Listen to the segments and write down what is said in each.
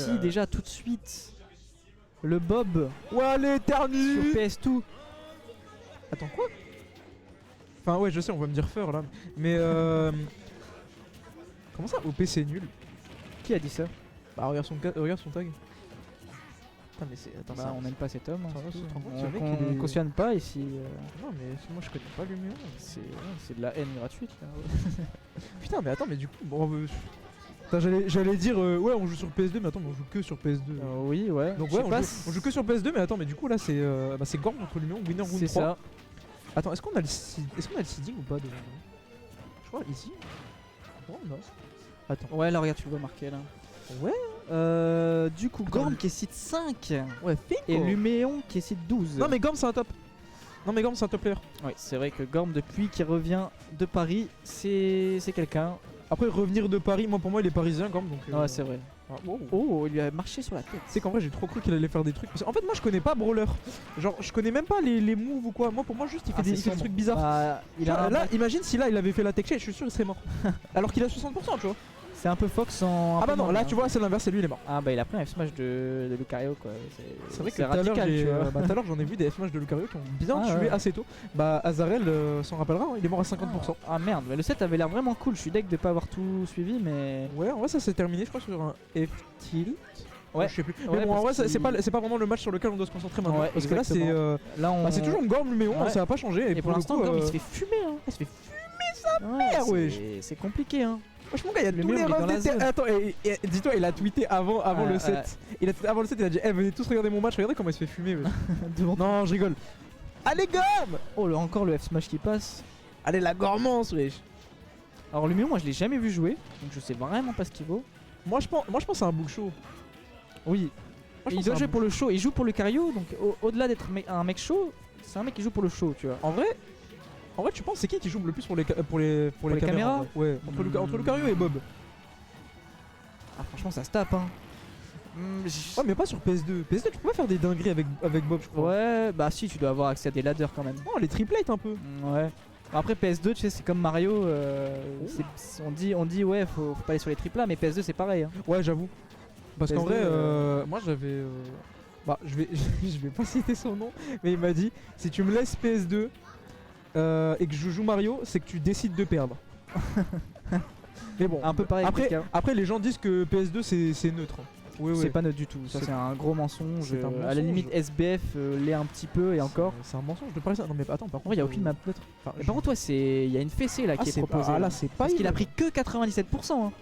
Si, déjà tout de suite. Le Bob Ouais, l'éternu sur PS2. Attends, quoi? Enfin, ouais, je sais, on va me dire Feur là. Mais comment ça, OP c'est nul? Qui a dit ça? Bah, regarde son tag. Putain, mais c'est. Attends, Bah, on n'aime pas cet homme. hein, ça va, c'est ce tout. truc, ce On mec, on il est- cautionne pas ici. Non, mais moi je connais pas Luméon. C'est de la haine gratuite. Là. Putain, mais attends, mais du coup. Bon, putain, j'allais dire, ouais, on joue sur PS2, mais attends, mais on joue que sur PS2. Oui, ouais. Donc, Je ouais, sais pas on joue que sur PS2, mais attends, mais du coup, là, c'est Gorm contre Luméon, winner round 3. C'est ça. Attends, est-ce qu'on a le seeding ou pas devant nous? Je crois, ici. Non, non. Attends. Ouais, là, regarde, tu le vois marqué là. Ouais. Du coup, Attends, Gorm qui est site 5 Ouais, et Luméon qui est site 12. Non, mais Gorm, c'est un top. Non, mais Gorm, c'est un top player. Oui, c'est vrai que Gorm, depuis qu'il revient de Paris, c'est quelqu'un. Après, revenir de Paris, moi pour moi, il est parisien, Gorm. Donc, Ouais, c'est vrai. ah, wow. Oh, il lui a marché sur la tête. Tu sais qu'en vrai, j'ai trop cru qu'il allait faire des trucs. Parce en fait, moi, je connais pas Brawler. Genre, je connais même pas les moves ou quoi. Moi, pour moi, juste, il fait, Ah, il c'est fait des sombre. trucs bizarres. Bah, il a un Là, bac- imagine si là, il avait fait la tech shade, je suis sûr, il serait mort. Alors qu'il a 60%, tu vois. C'est un peu Fox en. un Ah peu bah non, moins là, bien. tu vois, c'est l'inverse, c'est lui, il est mort. Ah bah il a pris un F-Smash de Lucario quoi. C'est vrai que tout à l'heure, radical, tu vois. tout à l'heure, j'en ai vu des F-Smash de Lucario qui ont bien Ah, tué ouais. assez tôt. Bah, Azarel s'en rappellera, hein, il est mort à 50%. Ah merde, mais le set avait l'air vraiment cool. Je suis deg de pas avoir tout suivi, mais. Ouais, en vrai, ça s'est terminé, je crois, sur un F-tilt. Ouais. Je sais plus. Ouais, Mais bon, en vrai, parce c'est qu'il- pas vraiment le match sur lequel on doit se concentrer maintenant. Ouais, parce que là, c'est exactement. Là on. bah, c'est toujours Gorm Luméon, Ouais. ça a pas changé. Et pour le l'instant, coup, Gorm il se fait fumer. Hein. Il se fait fumer sa mère, wesh. C'est compliqué hein. wesh, mon gars, il y a Le tous mur, les il est dans refs la des zone. Attends, et dis-toi, il a tweeté avant le set. Avant le set, il a dit, eh, venez tous regarder mon match, regardez comment il se fait fumer. wesh. Devant- Non, je rigole. Allez, Gorm! Oh, encore le F-Smash qui passe. Allez, la gormance, wesh. Alors Luméon, moi je l'ai jamais vu jouer, donc je sais vraiment pas ce qu'il vaut. Moi, je pense que c'est un book show. Oui. Moi, je Il pense doit que jouer c'est pour le show, il joue pour le Lucario, donc au-delà d'être un mec show, c'est un mec qui joue pour le show, tu vois. En vrai, tu penses c'est qui joue le plus pour les caméras Ouais, entre Lucario et Bob. Ah franchement ça se tape hein. Ouais, mais pas sur PS2. PS2, tu peux pas faire des dingueries avec Bob, je crois. Ouais, bah si, tu dois avoir accès à des ladders quand même. Non, les triplates un peu. Ouais. Après PS2, tu sais, c'est comme Mario. On dit ouais, faut pas aller sur les triples mais PS2 c'est pareil. Hein. Ouais, j'avoue. Parce qu'en PS2, vrai, moi j'avais. Bah, je vais pas citer son nom, mais il m'a dit si tu me laisses PS2 et que je joue Mario, c'est que tu décides de perdre. Mais bon, Un peu pareil. après les gens disent que PS2 c'est neutre. Oui, c'est pas neutre du tout. Ça c'est un gros mensonge. C'est un À la mensonge. limite SBF l'est un petit peu et encore. C'est un mensonge de parler ça. Non mais attends, par En vrai, y a contre, aucune map neutre. enfin, Mais par contre, ouais, il y a une fessée là qui est proposée. Ah là, c'est pas. Parce qu'il a pris que 97%. Hein.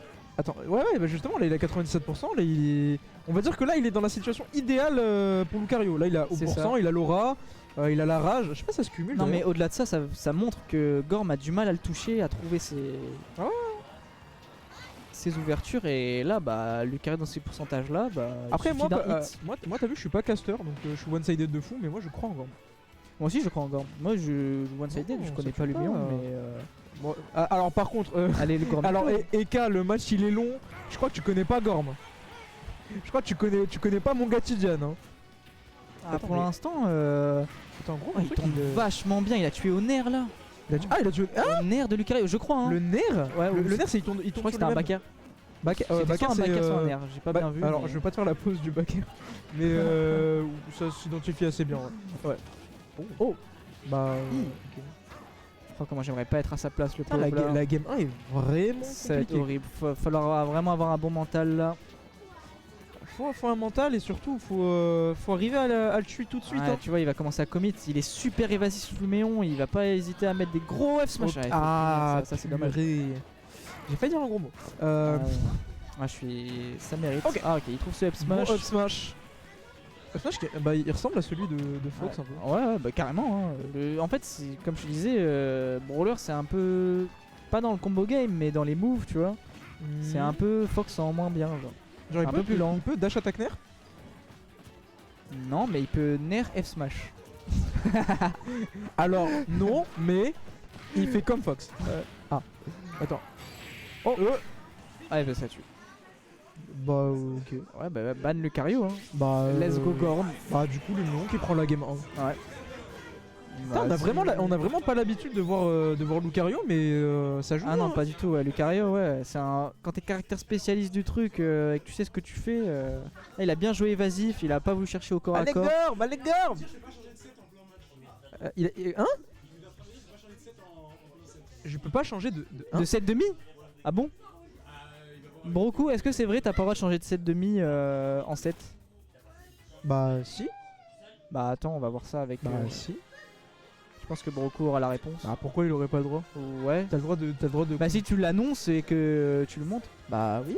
Attends, ouais, bah justement, là il a 97%. Là, on va dire que là il est dans la situation idéale pour Lucario. Là il a au C'est pourcent, il a l'aura, il a la rage. Je sais pas, ça se cumule. Non, mais d'ailleurs. au-delà de ça, ça montre que Gorm a du mal à le toucher, à trouver ses ouvertures. Et là, bah, Lucario dans ces pourcentages là, bah. il Après, suffit moi, d'un hit. moi t'as vu, je suis pas caster donc je suis one-sided de fou, mais moi je crois en Gorm. Moi aussi, je crois en Gorm. Moi, je one-sided, Non, je connais ça pas fait Luméon, pas, mais. Bon, alors par contre, Allez, le Gorm. alors Eka, le match il est long. Je crois que tu connais pas Gorm. Je crois que tu connais pas mon gars Tidiane. Hein. Ah, pour mais- l'instant, Putain, gros, il tombe vachement bien. Il a tué au nerf là. il a tué. Ah, Au nerf de Lucario, je crois. Hein. le nerf. Ouais, Le ou- nerf, c'est il tombe. Je crois que c'était un backer. Backer, C'était soit un c'est, backer, soit un nerf. J'ai pas bien vu. Alors, mais- je vais pas te faire la pause du backer, mais ça s'identifie assez bien. Ouais. Oh. Bah. Ok. Oh, comment j'aimerais pas être à sa place, le Putain, pauvre. là. la game 1 est vraiment Ça va être compliquée. horrible. Falloir vraiment avoir un bon mental là. Faut un mental et surtout faut arriver à le tuer tout de suite. Ouais, Hein. tu vois, il va commencer à commit. Il est super évasif sous Luméon. Il va pas hésiter à mettre des gros F smash. Oh, Ouais, ah, ça c'est dommage. purée. J'ai failli dire un gros mot. Je suis. Ça mérite. Ok. Ah, ok, il trouve ce F Bon smash. up smash. Up smash, bah, il ressemble à celui de Fox un peu. Ouais, bah carrément. Hein. En fait, comme je te disais, Brawler c'est un peu. Pas dans le combo game, mais dans les moves, tu vois. C'est un peu Fox en moins bien. Genre, un peu plus lent. Il peut dash attack nerf. Non, mais il peut nerf F smash. Alors, non, mais il fait comme Fox. Ah, attends. Oh, Ah, bah ça tue. bah, ok. Ouais, bah ban Lucario. Hein. Bah, Let's go Gorm. Bah, du coup, le Luméon qui prend la game 1. Ouais. Putain, on a vraiment pas l'habitude de voir Lucario, mais ça joue. Ah non, hein. pas du tout. Ouais. Lucario, ouais, quand t'es caractère spécialiste du truc et que tu sais ce que tu fais, là, il a bien joué évasif, il a pas voulu chercher au corps à corps. Malengor Hein Je peux pas changer De 7 demi. Ah bon? Broku, est-ce que c'est vrai t'as pas le droit de changer de 7 demi en 7? Bah si. Bah attends, on va voir ça avec. Si. Je pense que Broku aura la réponse. Bah pourquoi il aurait pas le droit? Ouais. T'as le droit de. Bah si tu l'annonces et que tu le montres. Bah oui.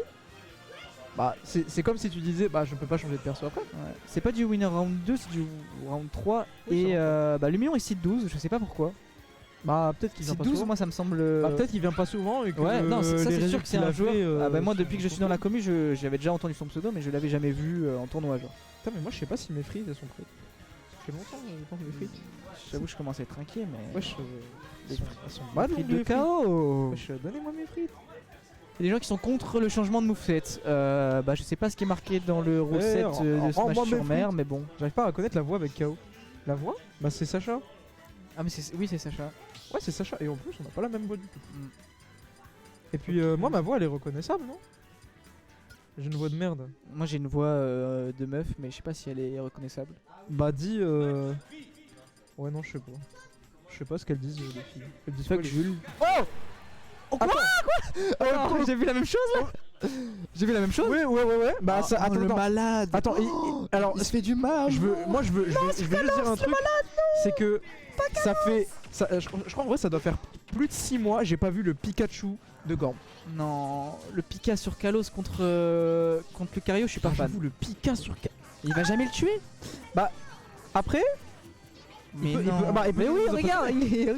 Bah c'est comme si tu disais bah je peux pas changer de perso après. Ouais. C'est pas du winner round 2, c'est du round 3. Oui, Et bah Lumion est site 12, je sais pas pourquoi. Bah peut-être qu'il vient Site pas 12, souvent. moi ça me semble. Bah peut-être qu'il vient pas souvent et que Ouais, non, ça les c'est sûr résultats que c'est qu'il un a joueur. fait, Ah bah moi sont- depuis que je suis dans la commu, j'avais déjà entendu son pseudo, mais je l'avais jamais vu en tournoi genre. Putain mais moi je sais pas si mes frites elles sont prêtes. Ça fait longtemps je pense mes frites. J'avoue, je commence à être inquiet, mais. Wesh, Les elles sont Pas bad de mes frites. KO. Wesh, donnez-moi mes frites. Il y a des gens qui sont contre le changement de moveset. Bah je sais pas ce qui est marqué dans le reset de rends-moi Smash sur mes mer, frites. mais bon. J'arrive pas à reconnaître la voix avec KO. La voix? Bah c'est Sacha. Ah mais oui c'est Sacha. Ouais c'est Sacha et en plus on a pas la même voix du tout. Mm. Et puis moi ma voix elle est reconnaissable non? J'ai une voix de merde. Moi j'ai une voix de meuf, mais je sais pas si elle est reconnaissable. Bah dis ouais non je sais pas. Je sais pas ce qu'elles disent les filles. Elles disent Fuck quoi, les- Jules. Oh Attends. Oh, j'ai vu la même chose là. J'ai vu la même chose. Ouais. Bah ça attends, le attends. malade. Attends, alors il se fait du mal. je veux juste dire un truc. C'est que ça fait je crois en vrai ça doit faire plus de 6 mois j'ai pas vu le Pikachu de Gorm. Non, le Pika sur Kalos contre Lucario, je suis pas fan. J'avoue le Pika sur Il va jamais le tuer. Après Mais peut- il non. peut- bah, il peut- mais oui, il peut- regarde,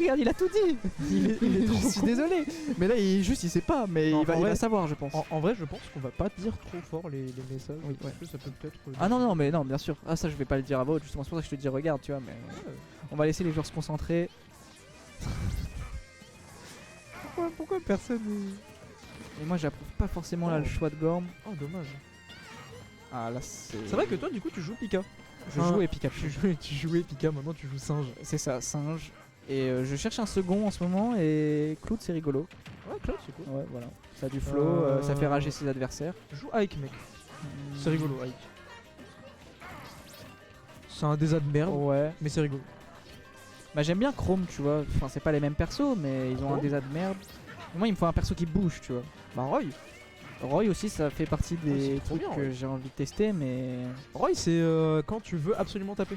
regarde, il a tout dit. il est trop Je suis con. désolé. Mais là, il sait pas, mais Non, il en va vrai- savoir, je pense. En vrai je pense qu'on va pas dire trop fort les messages. Oui, parce que ça peut peut-être. Ah non, mais non, bien sûr. Ah, ça, je vais pas le dire à vote, justement, c'est pour ça que je te dis regarde, tu vois. Mais on va laisser les joueurs se concentrer. Pourquoi personne Et moi, j'approuve pas forcément là le choix de Gorm. Oh dommage. Ah, là, c'est. C'est vrai que toi du coup tu joues Pika. je joue et Pikachu. Tu jouais Pika maintenant tu joues singe. C'est ça, singe. Et je cherche un second en ce moment et Cloud c'est rigolo. Ouais Cloud c'est cool. Ouais voilà. Ça a du flow, ça fait rager ses adversaires. Joue Ike mec. C'est rigolo Ike. C'est un désat de merde Ouais. mais c'est rigolo. Bah j'aime bien Chrome tu vois. Enfin c'est pas les mêmes persos mais ils ont un Chrome désat de merde. Moi il me faut un perso qui bouge tu vois. Bah Roy. Roy aussi ça fait partie c'est des trop trucs bien, que ouais. j'ai envie de tester mais. Roy c'est quand tu veux absolument taper.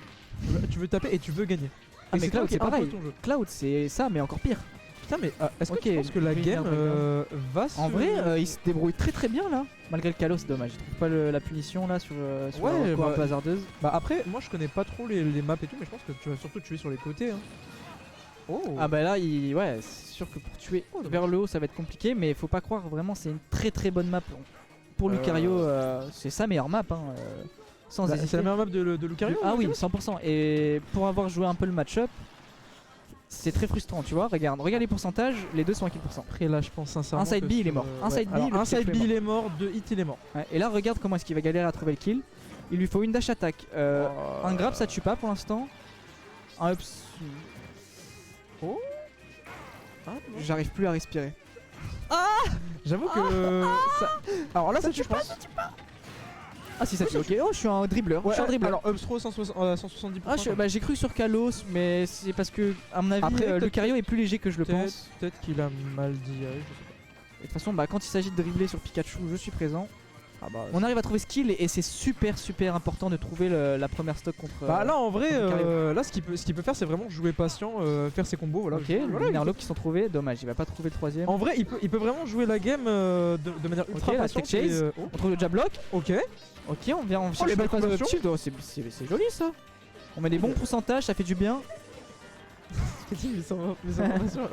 Tu veux taper et tu veux gagner. Ah Et mais Cloud toi qui c'est est un peu pareil. ton jeu. Cloud c'est ça mais encore pire. Putain mais est-ce que Ok, tu penses que la Winner game Breakdown. va En se... vrai il se débrouille très bien là. Malgré le Kalos dommage. Je trouve pas la punition là sur Ouais, la recours un bah, peu hasardeuse. Bah après moi je connais pas trop les maps et tout mais je pense que tu vas surtout tuer sur les côtés hein. Oh. Ah bah là, ouais, c'est sûr que pour tuer Oh, dommage. vers le haut, ça va être compliqué, mais faut pas croire, vraiment, c'est une très bonne map. Pour Lucario, c'est sa meilleure map, hein, sans Bah, hésiter. c'est la meilleure map de Lucario. Ah oui, 100%. Et pour avoir joué un peu le match-up, c'est très frustrant, tu vois. Regarde les pourcentages, les deux sont à 100%. Après là je pense sincèrement Un side que B, il est ce- mort. Un side B, alors, le un side Pikachu B est il est mort, 2 hits il est mort. Ouais, et là, regarde comment est-ce qu'il va galérer à trouver le kill. Il lui faut une dash attack. Un grab, ça tue pas pour l'instant. Un ups, Ah, non. j'arrive plus à respirer. J'avoue que ça... Alors là ça tue je pense. Ah si, ça tue, ok. Oh, je suis un dribbleur. je suis un dribbleur. alors Upstro 170%. Ah, bah, j'ai cru sur Kalos, mais c'est parce que, à mon avis, Après, peut-être Lucario est plus léger que je le pense. Peut-être qu'il a mal digéré, je sais pas. Et de toute façon, bah, quand il s'agit de dribbler sur Pikachu, je suis présent. Ah bah, On arrive à trouver skill et c'est super important de trouver la première stock contre. bah là en vrai, contre Lucario. là ce qu'il peut faire c'est vraiment jouer patient, faire ses combos, voilà. Ok, Voilà, Winner Lobe qui sont trouvés. Dommage, il va pas trouver le troisième. En vrai il peut vraiment jouer la game de manière ultra la patiente. tech chase. et, On trouve le jab block. ok. Ok, on vient, on cherche les le balles cross combinations. shield. Oh, c'est joli ça. On met des bons pourcentages, ça fait du bien. Les informations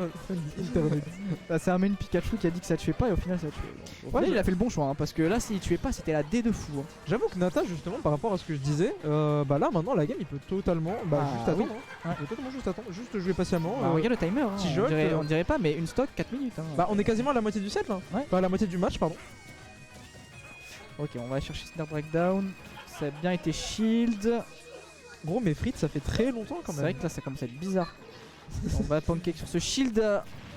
internet. Bah, c'est un main Pikachu qui a dit que ça tuait pas et au final ça tuait. Au final, il a fait le bon choix hein, parce que là, s'il tuait pas, c'était la D de fou. Hein. J'avoue que Nata justement par rapport à ce que je disais, bah là maintenant la game il peut totalement juste attendre. oui. Hein. Il peut totalement juste attendre, juste jouer patiemment. Bah, regarde le timer. Hein. petit On jeu, dirait- on dirait pas, mais une stock 4 minutes. Hein. Bah on est quasiment à la moitié du set là. Ouais. Enfin à la moitié du match pardon. Ok, on va aller chercher Snare Breakdown. Ça a bien été shield. Gros, mais frites, ça fait très longtemps quand C'est même. vrai que là ça commence à être bizarre. On va pancake sur ce shield.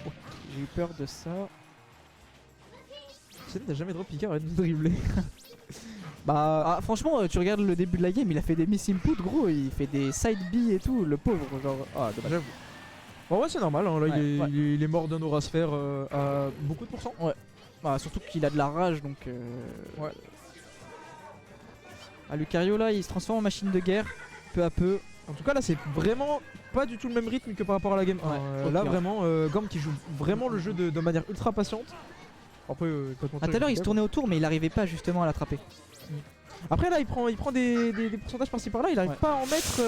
Ok, j'ai eu peur de ça. Chen n'a jamais drop piqueur, arrête de dribbler. Bah, Ah, franchement, tu regardes le début de la game, il a fait des miss input, gros. Il fait des side B et tout, le pauvre. Genre, ah, dommage. j'avoue. Bon, ouais, c'est normal, hein, là Ouais, il, est, ouais. il est mort d'un aura sphère à beaucoup de pourcents. Ah, surtout qu'il a de la rage donc. Ouais. Ah, Lucario là, il se transforme en machine de guerre peu à peu. En tout cas, là, c'est vraiment pas du tout le même rythme que par rapport à la game 1. Ouais, ok, là, ouais. vraiment, Gorm qui joue vraiment le jeu de manière ultra patiente. Après, pas te mentir, Ah, tout à l'heure, il se est tournait autour, mais il arrivait pas justement à l'attraper. Après, là, il prend des pourcentages par-ci par-là, il arrive Ouais. pas à en mettre.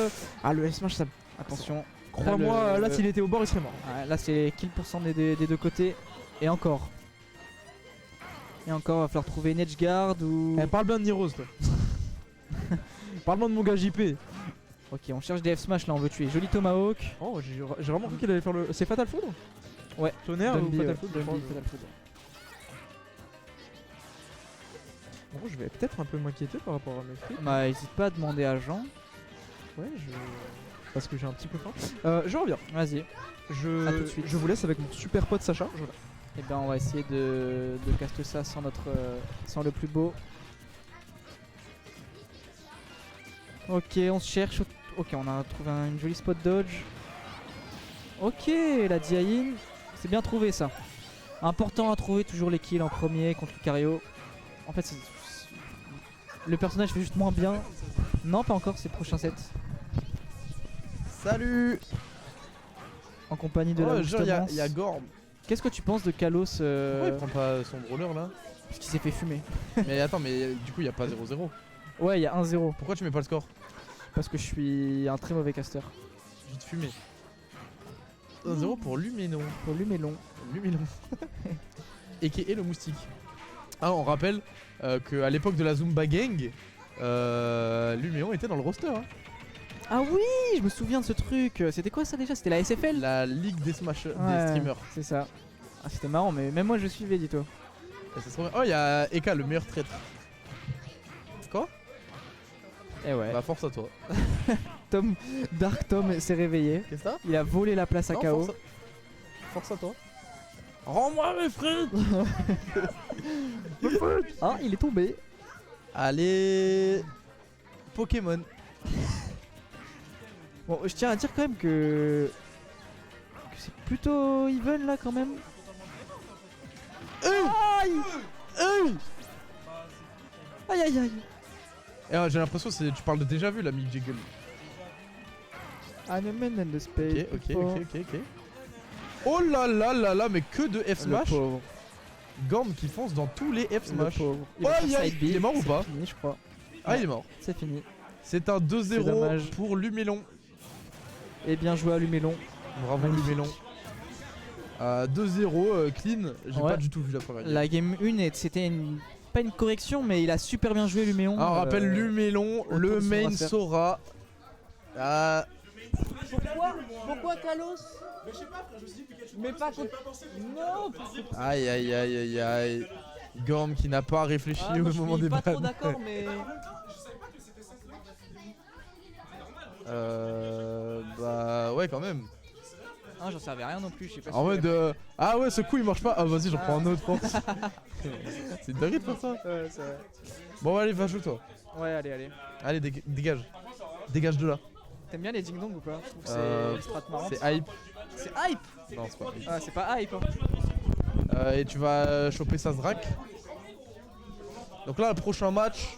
Ah, le S-Smash, ça. Attention. Crois-moi, là, le- s'il était au bord, il serait mort. Ah, là, c'est kill % des deux côtés. Et encore. Et encore, va falloir trouver une edge guard ou. Parle bien de Niros, toi. Parle bien de mon gars JP. Ok, on cherche des F-Smash là, on veut tuer. Joli Tomahawk. Oh, j'ai vraiment cru qu'il allait faire le. C'est Fatal Foudre. Ouais. Tonnerre ou Dunby, Fatal ouais. Foudre, Dunby, je crois. Fatal Foudre. Bon, je vais peut-être un peu m'inquiéter par rapport à mes frites. Bah, hésite pas à demander à Jean. Ouais, parce que j'ai un petit peu faim. Je reviens. Vas-y. À tout de suite. Je vous laisse avec mon super pote Sacha. Et ben, on va essayer de caster ça sans sans le plus beau. Ok, on se cherche. Ok, on a trouvé une jolie spot dodge. Ok, la Diayin. C'est bien trouvé ça. Important à trouver toujours les kills en premier contre Lucario. En fait, le personnage fait juste moins bien. Non, pas encore, c'est le prochain set. Salut. En compagnie de la Oh, genre, Houston il y a Gorm. Qu'est-ce que tu penses de Kalos Pourquoi il prend pas son brawler là? parce qu'il s'est fait fumer. Mais attends, mais du coup, il y a pas 0-0. Ouais, il y a 1-0 Pourquoi tu mets pas le score? parce que je suis un très mauvais caster. Vite fumé. 1-0 pour Luménon. Pour lui, mais long. Luménon. Et qui est le moustique. Ah, on rappelle qu'à l'époque de la Zumba Gang, Luméon était dans le roster. Hein. Ah oui, je me souviens de ce truc. C'était quoi ça déjà? C'était la SFL? La ligue des Smash Ouais, des streamers. C'est ça. Ah, c'était marrant, mais même moi je suivais, dis-toi. Et ça se trouve- Oh, il y a Eka, le meilleur traître. Quoi? Et ouais. Bah, force à toi. Dark Tom s'est réveillé. Qu'est-ce que ça? Il a volé la place à Non, KO. force à toi. Rends-moi mes frites. Ah, il est tombé. Allez. Pokémon. Bon, je tiens à dire quand même que c'est plutôt even là quand même. Aïe aïe aïe aïe. Et j'ai l'impression que tu parles de déjà vu, l'ami Jiggle. I'm a man in the space. Ok. Oh là là là là, mais que de F Le Smash. pauvre. Gorm qui fonce dans tous les F Le Smash. pauvre. Oh, il est mort ou pas? C'est fini, je crois. Ah, il est mort. C'est fini. C'est un C'est 2-0 dommage. pour Lumélon. Et bien joué à Lumélon. Bravo Magnifique. Lumélon. 2-0 clean. J'ai Ouais. pas du tout vu la première game. La game 1, c'était pas une correction, mais il a super bien joué Luméon. Ah, on rappelle Lumélon, autour le de son main affaire. Sora. Ah, Pourquoi Kalos? Mais pas contre. Non. aïe aïe aïe aïe aïe. Gorm qui n'a pas réfléchi Ah, au moi, je moment suis des pas trop balles. d'accord, mais. Bah ouais quand même. Ah, j'en savais rien non plus, je sais pas. En mode ah ouais ce coup il marche pas. Ah vas-y j'en prends un autre force. C'est une dinguerie de faire ça. Ouais, c'est vrai. Bon allez va jouer toi. Ouais, allez. Allez dégage. Dégage de là. T'aimes bien les ding dong ou pas? Je trouve que c'est Euh, une strat marrante. C'est hype. C'est hype. Non c'est pas hype. Ah, c'est pas hype. Hein. Et tu vas choper Sazerac. Donc là le prochain match